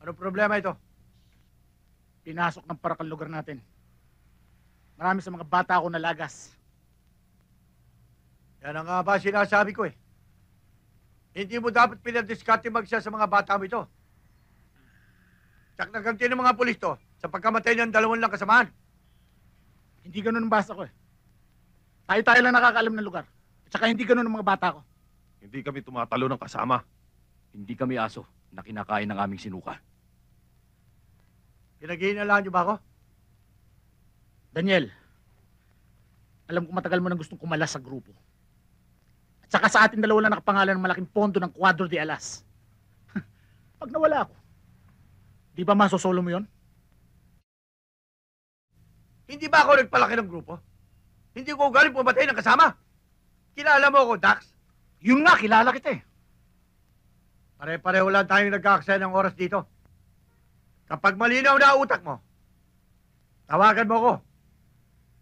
Ano problema ito? Pinasok ng parak ang lugar natin. Marami sa mga bata ako nalagas. Yan ang nga ba sinasabi ko eh. Hindi mo dapat pinadiskarte magsiya sa mga bata mo ito. Tsak naganti ng mga pulis to sa pagkamatay ng 2 lang kasamahan. Hindi ganun ang basa ko eh. Tayo-tayo lang nakakaalam ng lugar. At saka hindi ganun ang mga bata ko. Hindi kami tumatalo ng kasama. Hindi kami aso na kinakain ng aming sinuka. Pinag-iinalaan niyo ba ako? Daniel, alam ko matagal mo nang gustong kumalas sa grupo. At saka sa atin 2 lang nakapangalan ng malaking pondo ng Cuadro de Alas. Pag nawala ako, di ba masosolo mo yon? Hindi ba ako nagpalaki ng grupo? Hindi ko galing pumatay ng kasama. Kilala mo ako, Dax? Yun nga, kilala kita eh. Pare-pareho lang tayong nagkakasaya ng oras dito. Kapag malinaw na utak mo, tawagan mo ako.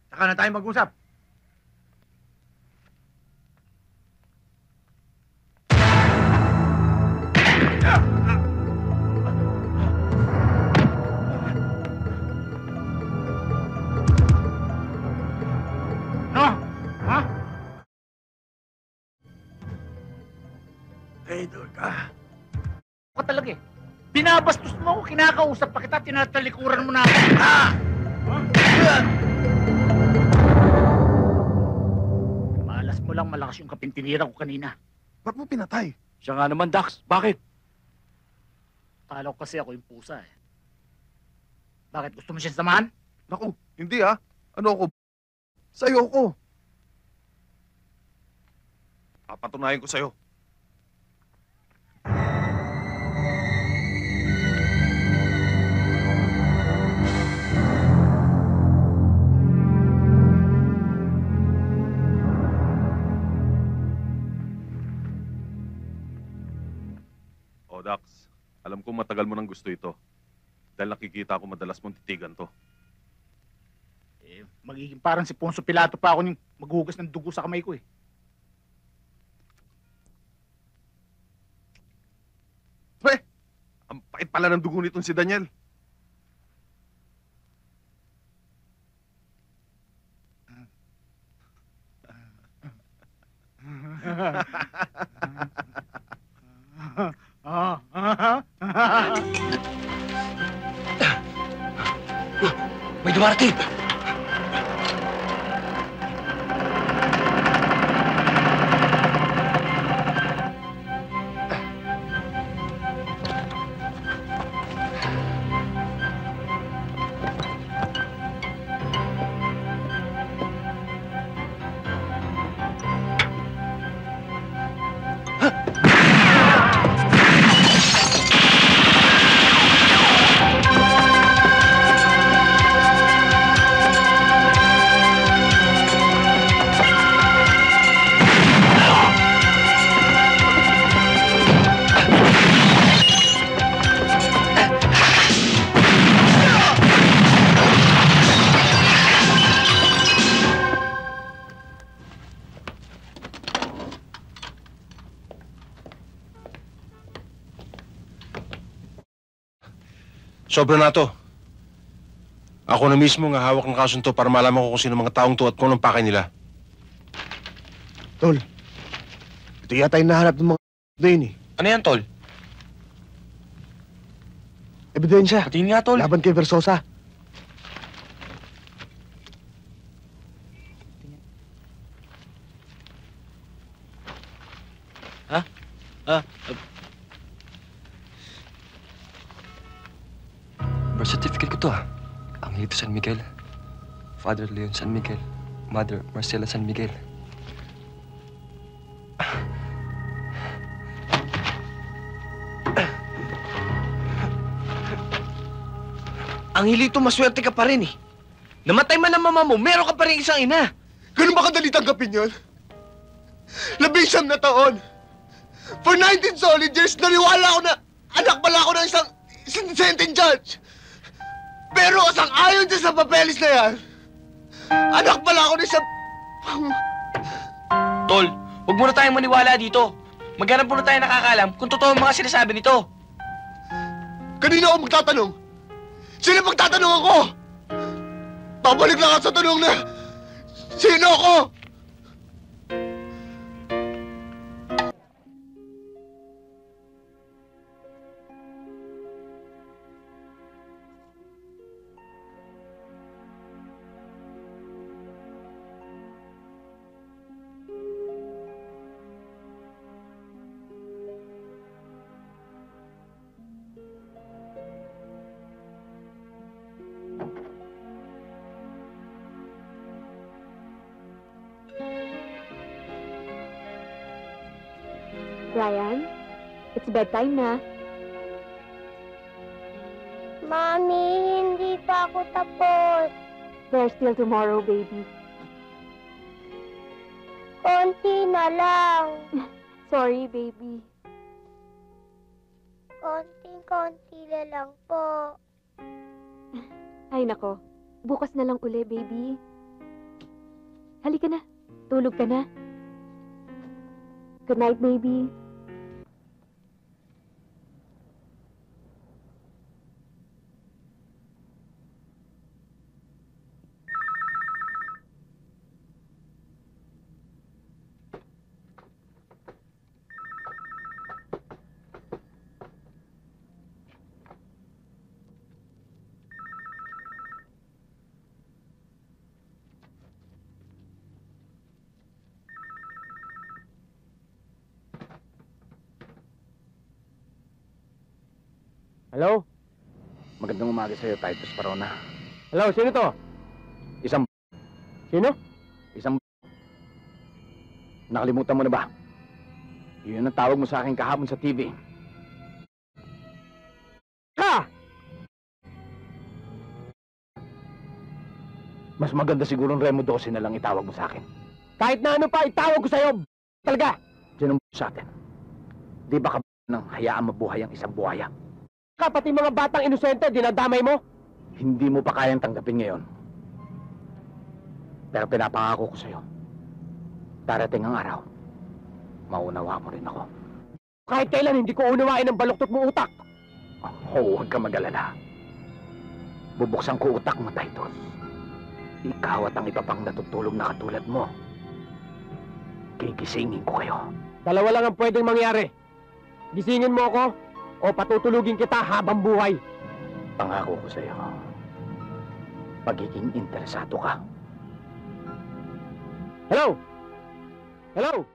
Saka na tayo mag-usap. No? Ha? Traitor ka. Ako talaga eh. Binabastos mo ako, kinakausap pa kita, tinatalikuran mo na ako. Ah! Malas mo lang malakas yung kapintinira ko kanina. Ba't mo pinatay? Siya nga naman, Dax. Bakit? Kala ko kasi ako yung pusa eh. Bakit gusto mo siya samahan? Naku, hindi ah. Ano ako? Sa'yo ko. Papatunayan ko sa'yo. O, Dax. Alam ko matagal mo nang gusto ito. Dahil nakikita ko madalas mong titigan to. Eh, magiging parang si Poncio Pilato pa ako yung maghugas ng dugo sa kamay ko eh. Pre, ang pait pala ng dugo nitong si Daniel. May dumarating! Sobra na to. Ako na mismo nga hawak ng kasunto para malaman ko kung sino mga taong to at kung anong pakay nila. Tol, ito yata yung nahanap ng mga doon eh. Ano yan, Tol? Ebidensya. Patingin nga, Tol. Laban kay Versosa. Birth certificate ko to ah. Angelito San Miguel. Father Leon San Miguel. Mother Marcela San Miguel. Angelito, maswerte ka pa rin eh. Namatay man ang mama mo, meron ka pa rin isang ina. Ganun ba kadali tanggapin yun? 11 na taon. For 19 solid years, naniwala ako na anak pala ako ng isang sentient judge. Pero sang-ayon dyan sa papeles na yan, anak pala ako ng isang... Tol, huwag muna tayong maniwala dito. Maghanap muna tayo nakakalam kung totoo ang mga sinasabi nito. Kanina ako magtatanong? Sino magtatanong ako? Babalik lang ako sa tanong na, sino ako? Ryan, it's bedtime na. Mami, hindi pa ako tapos. There's still tomorrow, baby. Konti na lang. Sorry, baby. Konting-konti na lang po. Ay, nako. Bukas na lang uli, baby. Halika na. Tulog ka na. Good night, baby. Hello? Magandang umaga sa'yo, Titus Parona. Hello, sino to? Isang... Sino? Isang... Nakalimutan mo na ba? Yun ang tawag mo sa akin kahapon sa TV. Ka! Mas maganda siguro ng Remo 12 na lang itawag mo sa akin. Kahit na ano pa, itawag ko sa'yo! Talaga! Sinong sa atin? Di ba ka nang hayaan mabuhay ang isang buhaya? Pati mga batang inosente, dinadamay mo? Hindi mo pa kayang tanggapin ngayon. Pero pinapangako ko sa'yo, darating ang araw, maunawa mo rin ako. Kahit kailan hindi ko unawain ang baluktot mo utak. Oh, huwag ka mag-alala. Bubuksan ko utak mo, Titus. Ikaw at ang iba pang natutulog na katulad mo. Gigisingin ko kayo. Dalawa lang ang pwedeng mangyari. Gisingin mo ako, o patutulugin kita habang buhay. Pangako ko sa'yo, pagiging interesado ka. Hello? Hello?